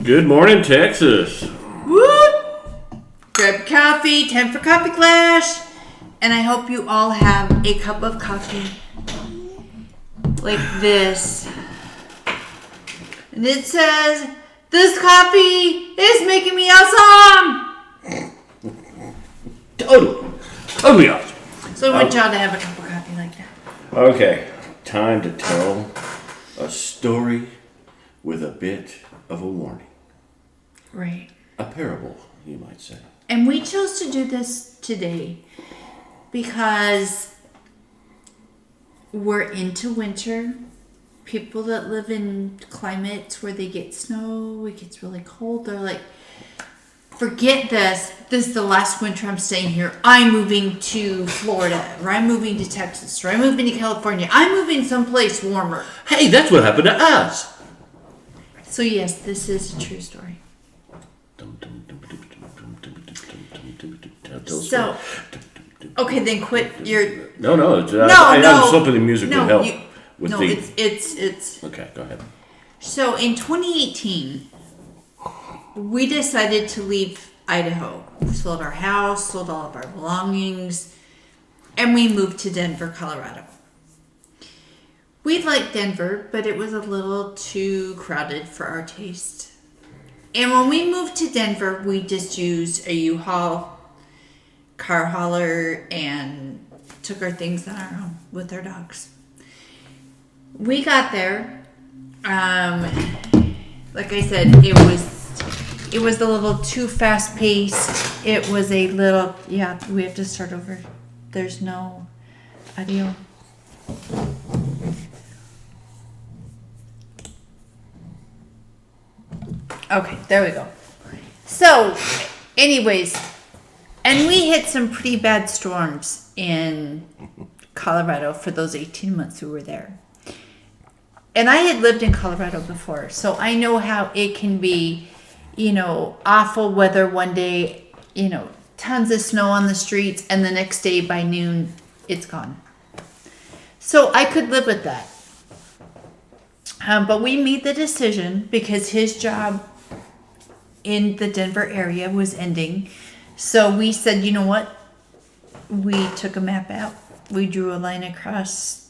Good morning, Texas. Woo! Grab coffee, time for Coffee Klatch. And I hope you all have a cup of coffee like this. And it says, "This coffee is making me awesome." Totally awesome. So I want y'all to have a cup of coffee like that. Okay, time to tell a story with a bit of a warning. Right. A parable, you might say. And we chose to do this today because we're into winter. People that live in climates where they get snow, it gets really cold, they're like, forget this. This is the last winter I'm staying here. I'm moving to Florida, or I'm moving to Texas, or I'm moving to California. I'm moving someplace warmer. Hey, that's what happened to us. So yes, this is a true story. So, okay, then quit your... No. I was hoping the music would help. It's... Okay, go ahead. So in 2018, we decided to leave Idaho. We sold our house, sold all of our belongings, and we moved to Denver, Colorado. We liked Denver, but it was a little too crowded for our taste. And when we moved to Denver, we just used a U-Haul, car hauler, and took our things on our own with our dogs. We got there. Like I said, it was a little too fast paced. It was a little, we have to start over. There's no audio. Okay, there we go. So, anyways, and we hit some pretty bad storms in Colorado for those 18 months we were there. And I had lived in Colorado before, so I know how it can be, awful weather one day, tons of snow on the streets, and the next day by noon, it's gone. So I could live with that. But we made the decision because his job in the Denver area was ending. So we said, you know what? We took a map out. We drew a line across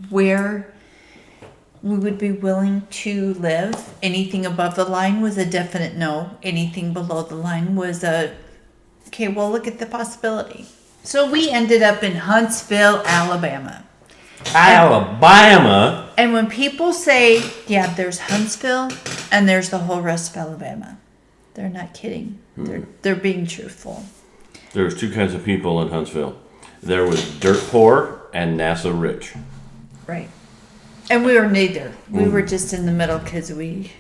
where we would be willing to live. Anything above the line was a definite no. Anything below the line was okay, well, look at the possibility. So we ended up in Huntsville, Alabama. Alabama? And when people say, there's Huntsville and there's the whole rest of Alabama, they're not kidding. They're being truthful. There's two kinds of people in Huntsville. There was dirt poor and NASA rich. Right. And we were neither. We were just in the middle because we...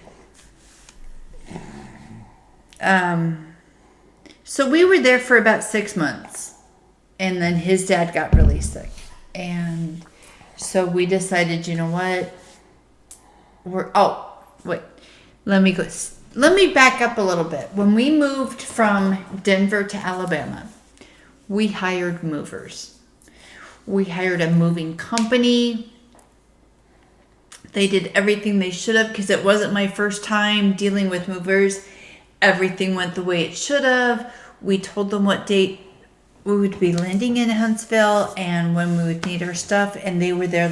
So we were there for about 6 months. And then his dad got really sick. And so we decided, you know what? Let me back up a little bit. When we moved from Denver to Alabama, we hired movers. We hired a moving company. They did everything they should have because it wasn't my first time dealing with movers. Everything went the way it should have. We told them what date we would be landing in Huntsville and when we would need our stuff, and they were there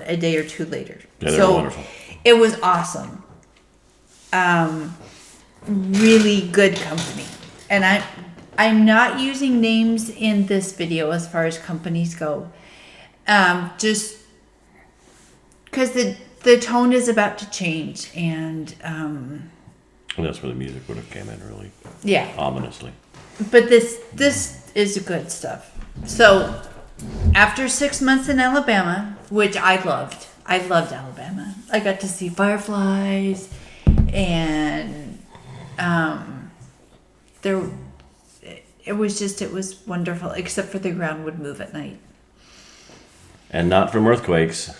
a day or two later. Yeah, they were wonderful. It was awesome. Really good company. And I'm not using names in this video as far as companies go. Just because the tone is about to change, and that's where the music would have came in really ominously. But this is good stuff. So after 6 months in Alabama, which I loved Alabama. I got to see fireflies, and it was wonderful, except for the ground would move at night. And not from earthquakes.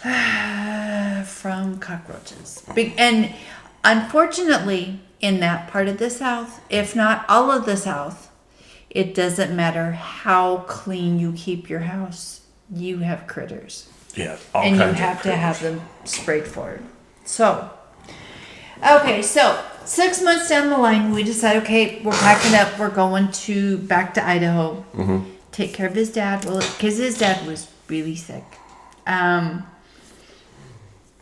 From cockroaches. And unfortunately, in that part of the South, if not all of the South, it doesn't matter how clean you keep your house, you have critters. Yeah, all and kinds you have to have them sprayed for it. So, okay, so 6 months down the line, we decide, okay, we're packing up. We're going back to Idaho. Take care of his dad. Well, because his dad was really sick.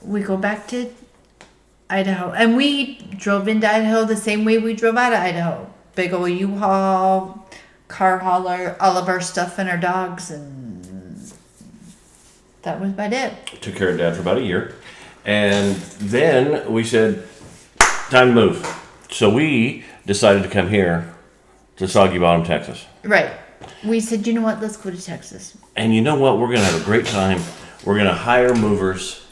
We go back to Idaho, and we drove into Idaho the same way we drove out of Idaho. Big old U-Haul, car hauler, all of our stuff and our dogs, and that was about it. Took care of Dad for about a year. And then we said, time to move. So we decided to come here to Soggy Bottom, Texas. Right. We said, you know what, let's go to Texas. And you know what? We're going to have a great time. We're going to hire movers.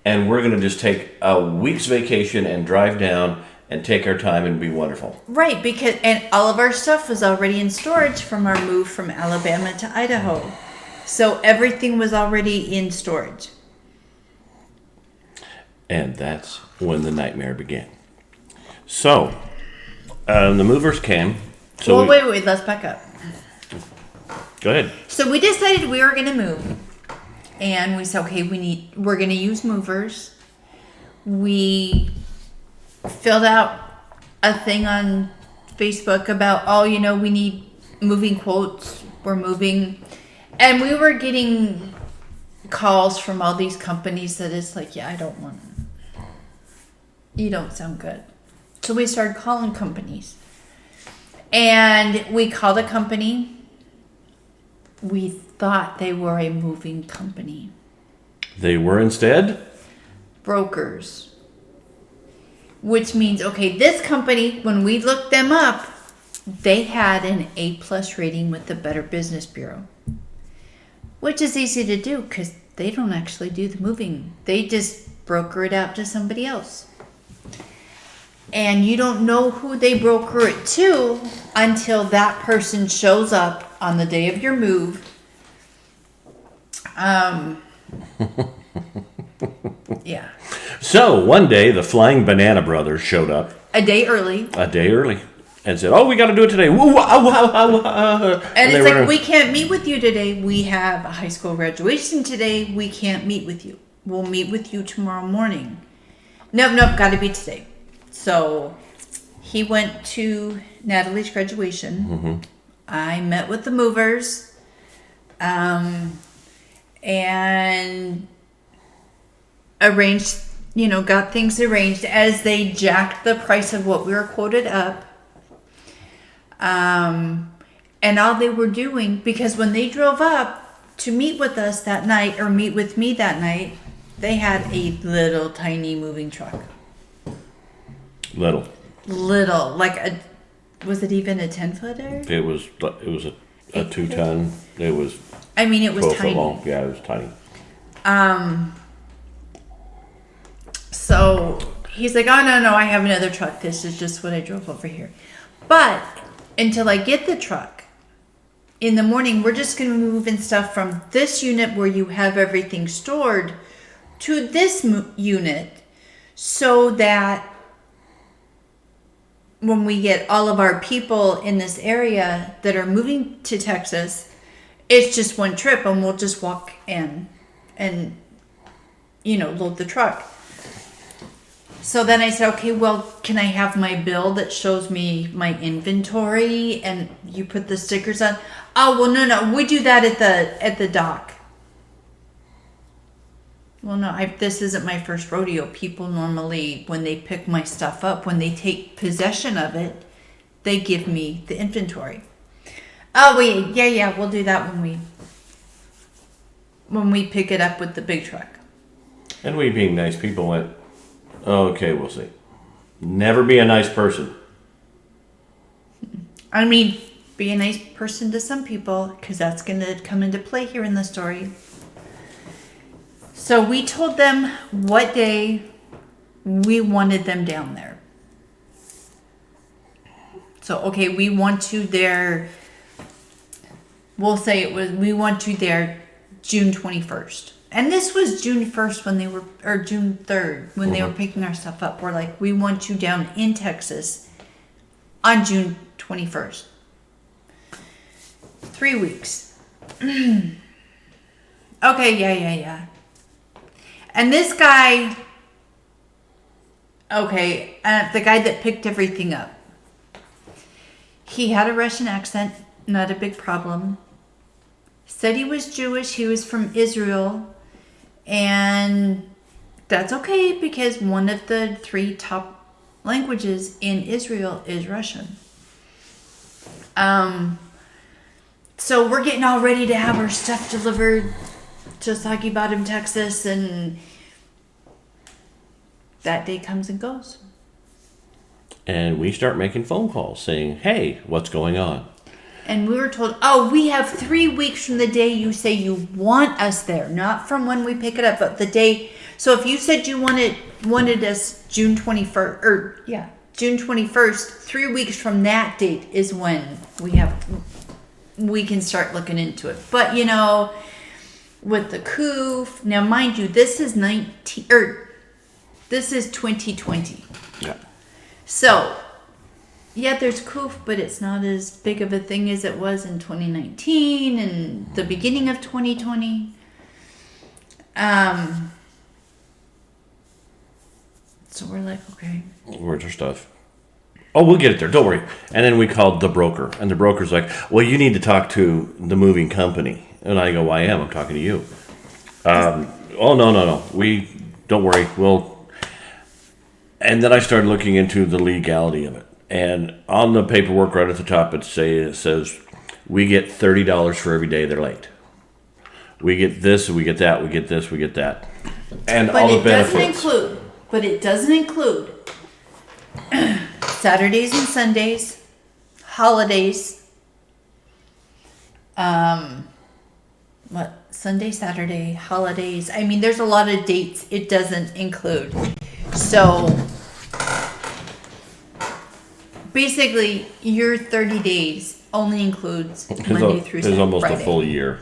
And we're going to just take a week's vacation and drive down and take our time and be wonderful. Right, because and all of our stuff was already in storage from our move from Alabama to Idaho. So everything was already in storage. And that's when the nightmare began. So, the movers came. So well, wait, let's back up. Go ahead. So we decided we were going to move. And we said, okay, we're going to use movers. We filled out a thing on Facebook about, we need moving quotes. We're moving. And we were getting calls from all these companies that it's like, yeah, I don't want it. You don't sound good. So we started calling companies. And we called a company. We thought they were a moving company. They were instead? Brokers. Which means, okay, this company, when we looked them up, they had an A+ rating with the Better Business Bureau. Which is easy to do because they don't actually do the moving. They just broker it out to somebody else. And you don't know who they broker it to until that person shows up on the day of your move. Yeah. So one day the Flying Banana Brothers showed up. A day early. And said, oh, we got to do it today. Woo, wow, wow, wow, wow. And it's like, we can't meet with you today. We have a high school graduation today. We can't meet with you. We'll meet with you tomorrow morning. Nope, got to be today. So he went to Natalie's graduation. Mm-hmm. I met with the movers. And arranged, got things arranged as they jacked the price of what we were quoted up. And all they were doing, because when they drove up to meet with us that night or meet with me that night, they had a little tiny moving truck. Little, like was it even a 10-footer? It was a 2-ton. It was. I mean, it was 12 tiny. foot long. Yeah, it was tiny. So he's like, oh, no, I have another truck. This is just what I drove over here. But until I get the truck, in the morning, we're just going to be moving stuff from this unit where you have everything stored to this unit so that when we get all of our people in this area that are moving to Texas, it's just one trip and we'll just walk in and, load the truck. So then I said, okay, well, can I have my bill that shows me my inventory and you put the stickers on? Oh, well, no, we do that at the dock. Well, no, this isn't my first rodeo. People normally, when they pick my stuff up, when they take possession of it, they give me the inventory. Oh, yeah, we'll do that when we pick it up with the big truck. And we, being nice people, went, okay, we'll see. Never be a nice person. I mean, be a nice person to some people, because that's going to come into play here in the story. So we told them what day we wanted them down there. So, okay, we want you there. We'll say we want you there June 21st. And this was June 1st or June 3rd when they were picking our stuff up. We're like, we want you down in Texas on June 21st. 3 weeks. Okay, yeah. And this guy, Okay, the guy that picked everything up. He had a Russian accent, not a big problem. Said he was Jewish, he was from Israel, and that's okay because one of the 3 top languages in Israel is Russian. So we're getting all ready to have our stuff delivered to Saki Bottom, Texas, and that day comes and goes. And we start making phone calls saying, hey, what's going on? And we were told, oh, we have 3 weeks from the day you say you want us there. Not from when we pick it up, but the day. So if you said you wanted us June 21st, June 21st, 3 weeks from that date is when we can start looking into it. But, with the coup, now mind you, this is 2020. Yeah. So, yeah, there's COOF, but it's not as big of a thing as it was in 2019 and the beginning of 2020. So we're like, okay. Where's our stuff? Oh, we'll get it there. Don't worry. And then we called the broker. And the broker's like, well, you need to talk to the moving company. And I go, well, I am. I'm talking to you. Oh, no. Don't worry. And then I started looking into the legality of it. And on the paperwork right at the top, it says, we get $30 for every day they're late. We get this, we get that, we get this, we get that. And but all the benefits. It doesn't include Saturdays and Sundays, holidays, Sunday, Saturday, holidays. I mean, there's a lot of dates it doesn't include. So basically, your 30 days only includes Monday through Friday. It's almost a full year.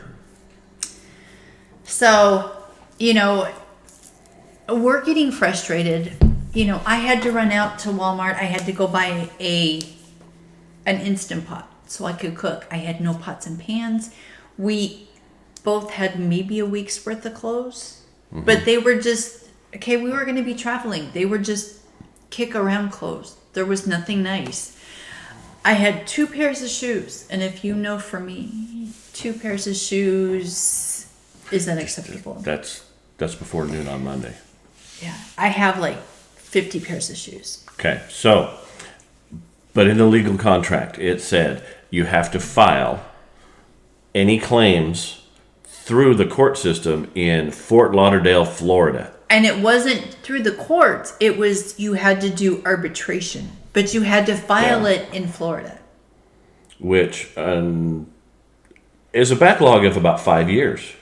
So, we're getting frustrated. I had to run out to Walmart. I had to go buy an Instant Pot so I could cook. I had no pots and pans. We both had maybe a week's worth of clothes. Mm-hmm. But they were just, we were going to be traveling. They were just kick around clothes. There was nothing nice. I had 2 pairs of shoes. And if you know for me, 2 pairs of shoes is unacceptable. That's before noon on Monday. Yeah. I have 50 pairs of shoes. Okay. So, but in the legal contract, it said you have to file any claims through the court system in Fort Lauderdale, Florida. And it wasn't through the courts. It was you had to do arbitration. But you had to file it in Florida. Which is a backlog of about 5 years.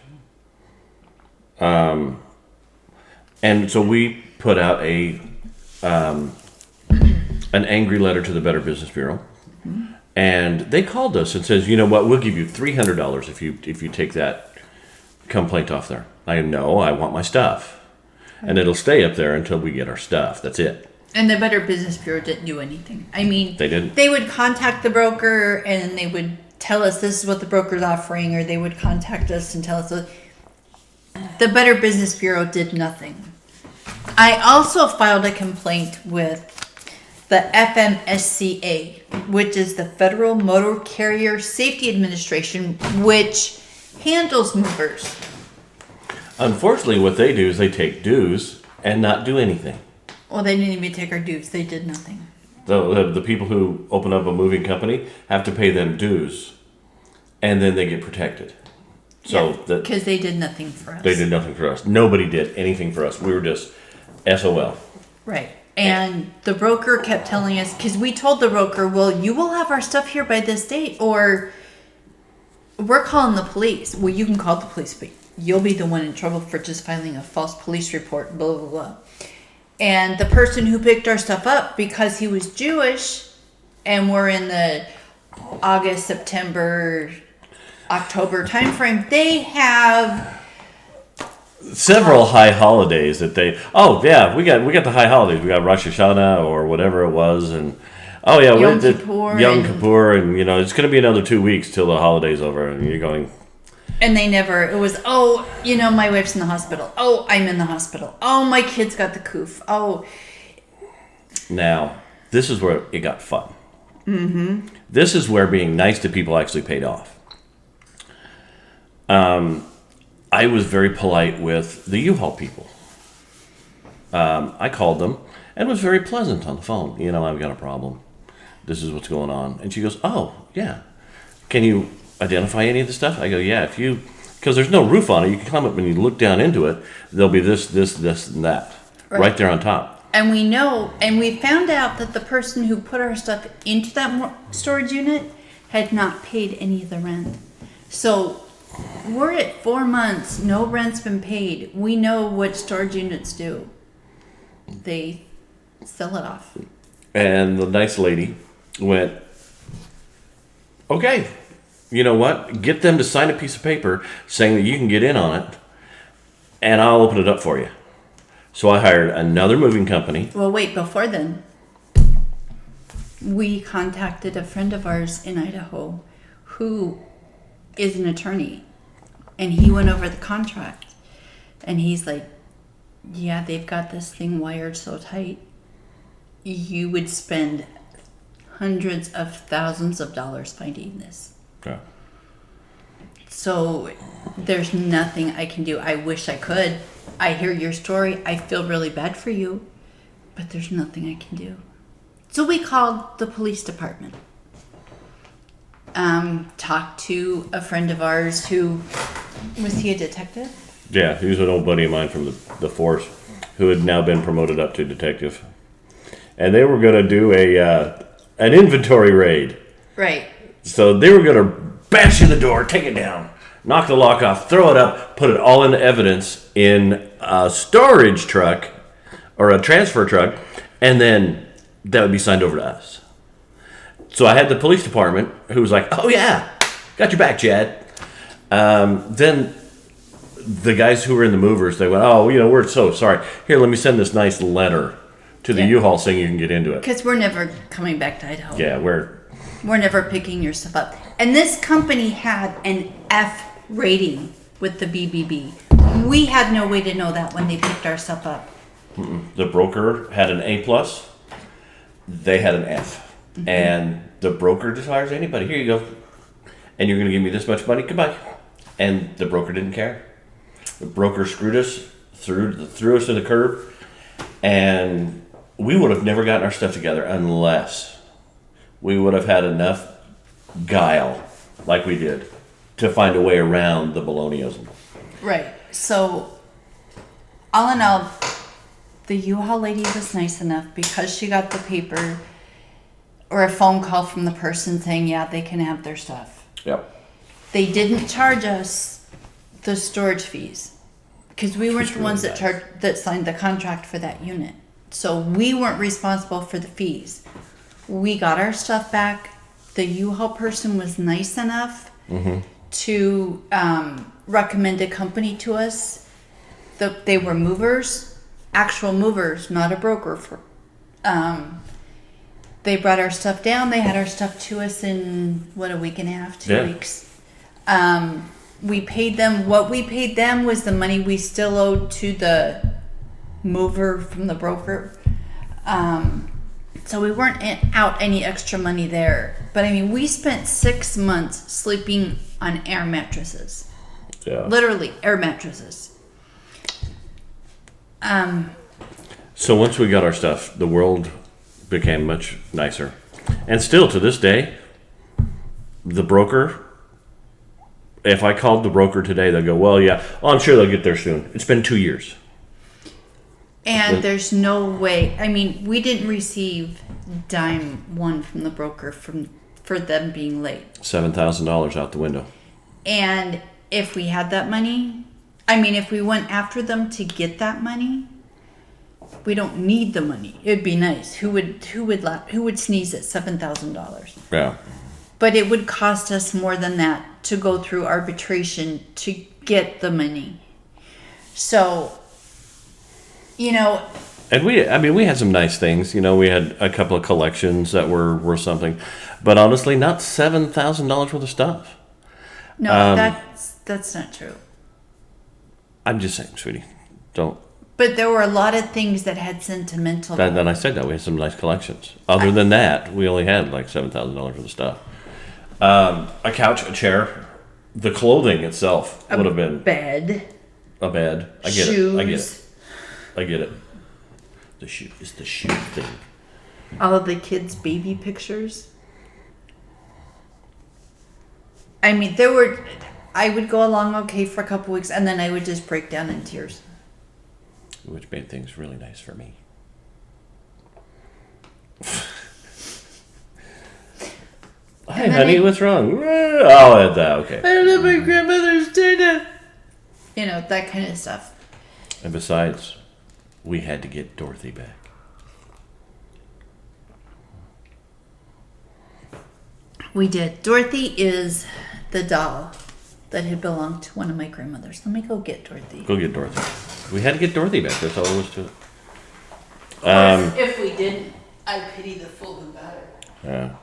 And so we put out an angry letter to the Better Business Bureau. Mm-hmm. And they called us and says, you know what, we'll give you $300 if you take that complaint off there. I know, I want my stuff. And it'll stay up there until we get our stuff. That's it. And the Better Business Bureau didn't do anything. I mean, they didn't. They would contact the broker and they would tell us this is what the broker's offering, or they would contact us and tell us. The Better Business Bureau did nothing. I also filed a complaint with the FMSCA, which is the Federal Motor Carrier Safety Administration, which handles movers. Unfortunately, what they do is they take dues and not do anything. Well, they didn't even take our dues. They did nothing. The people who open up a moving company have to pay them dues, and then they get protected. So because they did nothing for us. They did nothing for us. Nobody did anything for us. We were just SOL. Right. And the broker kept telling us, because we told the broker, well, you will have our stuff here by this date, or we're calling the police. Well, you can call the police, but you'll be the one in trouble for just filing a false police report, blah, blah, blah. And the person who picked our stuff up, because he was Jewish, and we're in the August, September, October timeframe, they have several high holidays that they. Oh yeah, we got the high holidays. We got Rosh Hashanah or whatever it was, and Yom Kippur, and it's going to be another 2 weeks till the holiday's over, and you're going. And they never. It was my wife's in the hospital. Oh, I'm in the hospital. Oh, my kids got the coof. Oh, Now, this is where it got fun. Mm-hmm. This is where being nice to people actually paid off. I was very polite with the U-Haul people. I called them and was very pleasant on the phone. I've got a problem. This is what's going on. And she goes, oh, yeah. Can you identify any of the stuff? I go, yeah, because there's no roof on it. You can climb up and you look down into it. There'll be this, and that right there on top. And we found out that the person who put our stuff into that storage unit had not paid any of the rent. So we're at 4 months, no rent's been paid. We know what storage units do. They sell it off. And the nice lady went, okay, you know what? Get them to sign a piece of paper saying that you can get in on it, and I'll open it up for you. So I hired another moving company. Well, wait, before then, we contacted a friend of ours in Idaho who is an attorney, and he went over the contract, and he's like, yeah, they've got this thing wired so tight, you would spend hundreds of thousands of dollars finding this. Yeah. So there's nothing I can do. I wish I could. I hear your story. I feel really bad for you, but there's nothing I can do. So we called the police department. Talked to a friend of ours was he a detective? Yeah, he was an old buddy of mine from the force who had now been promoted up to detective. And they were going to do an inventory raid. Right. So they were going to bash in the door, take it down, knock the lock off, throw it up, put it all into evidence in a storage truck or a transfer truck, and then that would be signed over to us. So I had the police department who was like, oh yeah, got your back, Chad. Then the guys who were in the movers, they went, oh, we're so sorry. Here, let me send this nice letter to the U-Haul saying you can get into it. Because we're never coming back to Idaho. Yeah, we're never picking your stuff up. And this company had an F rating with the BBB. We had no way to know that when they picked our stuff up. The broker had an A+. They had an F. Mm-hmm. And the broker just hires anybody. Here you go. And you're going to give me this much money? Goodbye. And the broker didn't care. The broker screwed us, threw us to the curb, and we would have never gotten our stuff together unless we would have had enough guile, like we did, to find a way around the baloneyism. Right. So, all in all, the U-Haul lady was nice enough because she got the paper or a phone call from the person saying, yeah, they can have their stuff. Yep. They didn't charge us the storage fees because we weren't the ones that signed the contract for that unit. So we weren't responsible for the fees. We got our stuff back. The U-Haul person was nice enough to recommend a company to us. They were movers, actual movers, not a broker. They brought our stuff down. They had our stuff to us in, a week and a half, 2 weeks. We paid them. What we paid them was the money we still owed to the mover from the broker. So we weren't out any extra money there. But I mean, we spent 6 months sleeping on air mattresses. Yeah. Literally air mattresses. So once we got our stuff, the world became much nicer. And still to this day, the broker, if I called the broker today, they'll go, well, yeah, I'm sure they'll get there soon. It's been 2 years. And there's no way. I mean, we didn't receive dime one from the broker for them being late. $7,000 out the window. And if we had that money, if we went after them to get that money, we don't need the money. It'd be nice. Who would sneeze at $7,000? Yeah. But it would cost us more than that to go through arbitration to get the money. So, And we had some nice things. We had a couple of collections that were worth something. But honestly, not $7,000 worth of stuff. No, that's not true. I'm just saying, sweetie. Don't. But there were a lot of things that had sentimental. Then I said that we had some nice collections. Other than that, we only had like $7,000 worth of stuff. A couch, a chair, the clothing itself would have been bed. a bed. I get Shoes. it. I get it. The shoe is the shoe thing. All of the kids' baby pictures. I mean, I would go along okay for a couple weeks, and then I would just break down in tears. Which made things really nice for me. Hi, honey, what's wrong? I'll add that, okay. I don't have my grandmother's dinner. You know, that kind of stuff. And besides, we had to get Dorothy back. We did. Dorothy is the doll that had belonged to one of my grandmothers. Let me go get Dorothy. Go get Dorothy. We had to get Dorothy back. That's all there was to it. If we didn't, I pity the fool who got her. Yeah.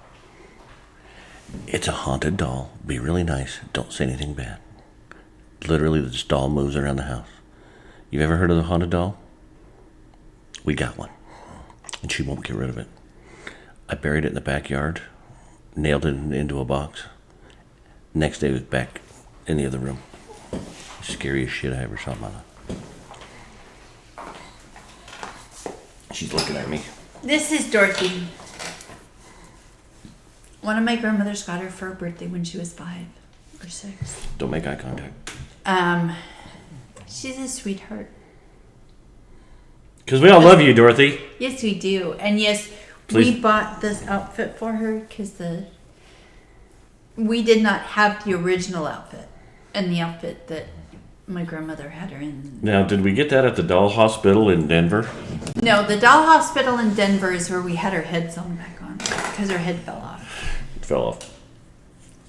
It's a haunted doll. Be really nice. Don't say anything bad. Literally, this doll moves around the house. You've ever heard of the haunted doll? We got one. And she won't get rid of it. I buried it in the backyard. Nailed it into a box. Next day, it was back in the other room. Scariest shit I ever saw in my life. She's looking at me. This is Dorothy. One of my grandmothers got her for her birthday when she was 5 or 6. Don't make eye contact. She's a sweetheart. Because we all love you, Dorothy. Yes, we do. And yes, Please. we bought this outfit for her because we did not have the original outfit and the outfit that my grandmother had her in. Now, did we get that at the doll hospital in Denver? No, the doll hospital in Denver is where we had her head sewn back on because her head fell off. It fell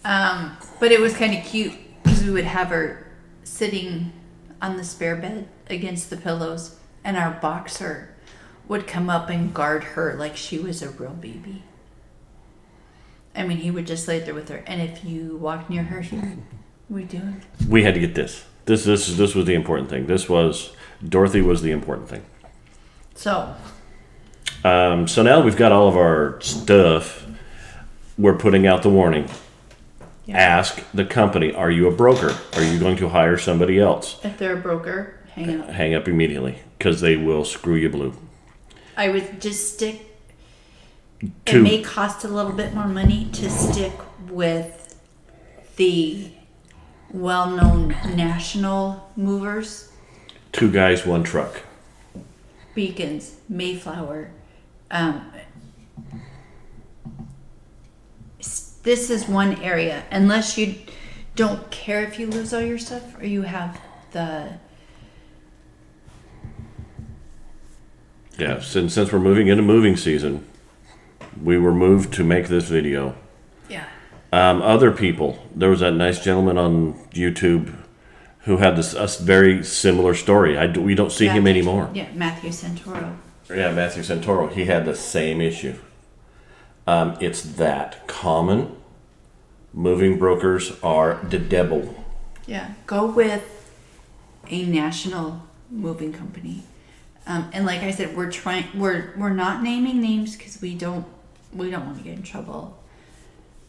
off. But it was kind of cute because we would have her sitting on the spare bed against the pillows, and our boxer would come up and guard her like she was a real baby. I mean, he would just lay there with her, and if you walked near her, we'd do it. We had to get this. This was the important thing. Dorothy was the important thing. So now we've got all of our stuff. We're putting out the warning. yeah. Ask the company, are you a broker? Are you going to hire somebody else? If they're a broker, hang up. Hang up immediately, because they will screw you blue. I would just stick. It may cost a little bit more money to stick with the well-known national movers. 2 guys, 1 truck. Beacons, Mayflower. This is one area. Unless you don't care if you lose all your stuff, or you have the. Yeah, since we're moving into moving season, we were moved to make this video. Yeah. Other people, there was that nice gentleman on YouTube who had a very similar story. We don't see him anymore. Yeah, Matthew Santoro. Yeah, Matthew Santoro. He had the same issue. It's that common. Moving brokers are the devil. Yeah, go with a national moving company. And like I said, we're not naming names because we don't want to get in trouble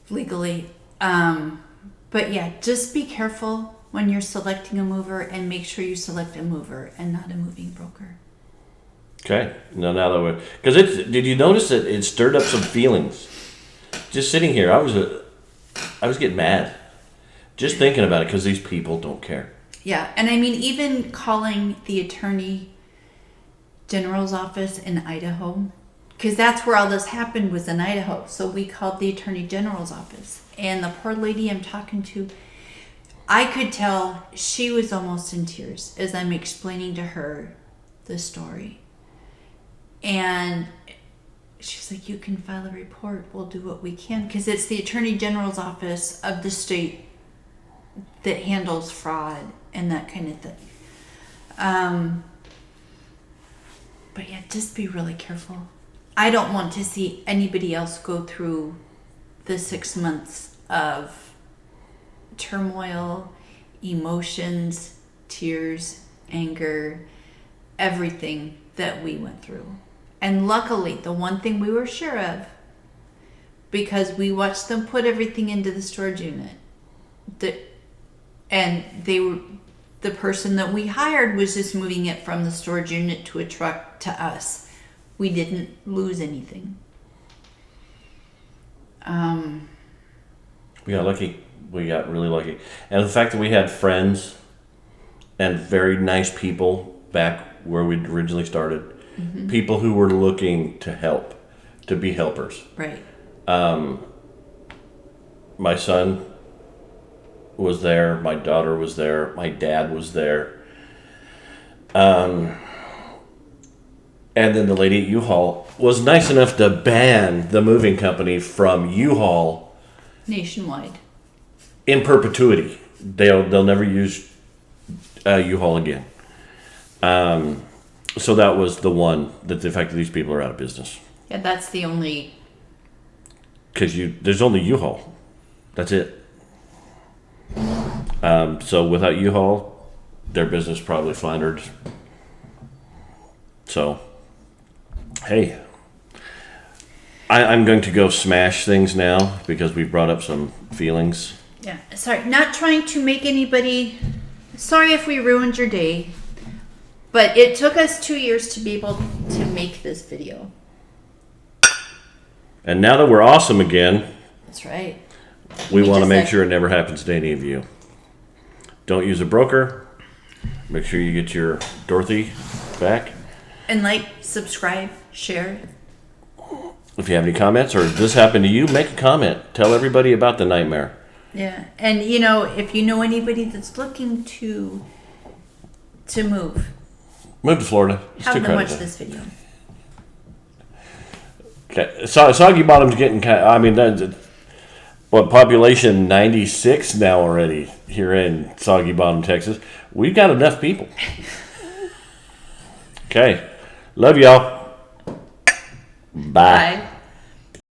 legally. But yeah, just be careful when you're selecting a mover, and make sure you select a mover and not a moving broker. Okay. Now that we're, because did you notice that it stirred up some feelings? Just sitting here, I was getting mad just thinking about it because these people don't care. Yeah, and I mean, even calling the Attorney General's office in Idaho, because that's where all this happened, was in Idaho. So we called the Attorney General's office, and the poor lady I'm talking to, I could tell she was almost in tears as I'm explaining to her the story. And she's like, you can file a report. We'll do what we can. Because it's the Attorney General's office of the state that handles fraud and that kind of thing. But yeah, just be really careful. I don't want to see anybody else go through the 6 months of turmoil, emotions, tears, anger, everything that we went through. And luckily, the one thing we were sure of, because we watched them put everything into the storage unit, the person that we hired was just moving it from the storage unit to a truck to us. We didn't lose anything. We got lucky. We got really lucky. And the fact that we had friends and very nice people back where we originally started, people who were looking to help, to be helpers. Right. My son was there. My daughter was there. My dad was there. And then the lady at U-Haul was nice enough to ban the moving company from U-Haul Nationwide. in perpetuity. They'll never use U-Haul again. So that was the one that the fact that these people are out of business. Yeah, that's the only. Because there's only U-Haul. That's it. So without U-Haul, their business probably floundered. So, hey, I'm going to go smash things now because we've brought up some feelings. Yeah, sorry, not trying to make anybody. Sorry if we ruined your day, but it took us 2 years to be able to make this video. And now that we're awesome again, That's right. we want to just make had- sure it never happens to any of you. Don't use a broker. Make sure you get your Dorothy back. And like, subscribe, share. If you have any comments or this happened to you, make a comment. Tell everybody about the nightmare. Yeah, and if you know anybody that's looking to move, Move to Florida. It's have too them watch crowded. this video. Okay. Soggy Bottom's getting kind of, I mean, population 96 now already here in Soggy Bottom, Texas. We've got enough people. Okay. Love y'all. Bye. Bye.